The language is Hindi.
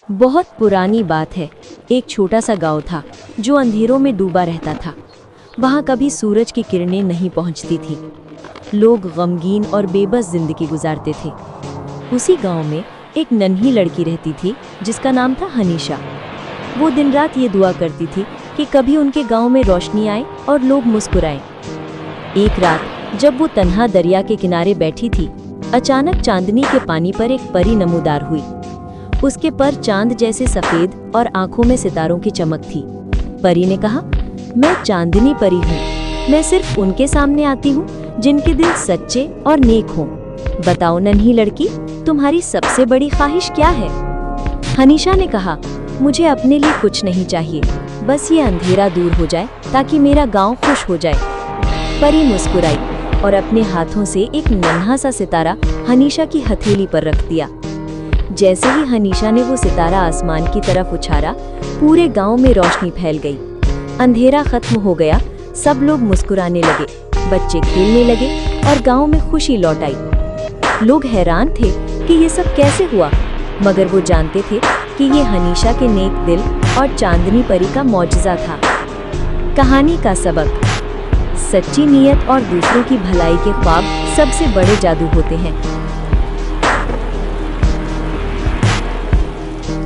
बहुत पुरानी बात है। एक छोटा सा गांव था जो अंधेरों में डूबा रहता था। वहां कभी सूरज की किरणें नहीं पहुंचती थी। लोग गमगीन और बेबस जिंदगी गुजारते थे। उसी गांव में एक नन्ही लड़की रहती थी जिसका नाम था हनीशा। वो दिन रात ये दुआ करती थी कि कभी उनके गांव में रोशनी आए और लोग मुस्कुराएं। एक रात जब वो तन्हा दरिया के किनारे बैठी थी, अचानक चांदनी के पानी पर एक परी नमूदार हुई। उसके पर चांद जैसे सफेद और आंखों में सितारों की चमक थी। परी ने कहा, मैं चांदनी परी हूँ। मैं सिर्फ उनके सामने आती हूँ जिनके दिल सच्चे और नेक हों। बताओ नन्ही लड़की, तुम्हारी सबसे बड़ी ख्वाहिश क्या है? हनीशा ने कहा, मुझे अपने लिए कुछ नहीं चाहिए, बस ये अंधेरा दूर हो जाए ताकि मेरा गांव खुश हो जाए। परी मुस्कुराई और अपने हाथों से एक नन्हा सा सितारा हनीशा की हथेली पर रख दिया। जैसे ही हनीशा ने वो सितारा आसमान की तरफ उछाला, पूरे गांव में रोशनी फैल गई। अंधेरा खत्म हो गया, सब लोग मुस्कुराने लगे, बच्चे खेलने लगे और गांव में खुशी लौट आई। लोग हैरान थे कि ये सब कैसे हुआ, मगर वो जानते थे कि ये हनीशा के नेक दिल और चांदनी परी का मौजज़ा था। कहानी का सबक: सच्ची नीयत और दूसरों की भलाई के ख्वाब सबसे बड़े जादू होते हैं।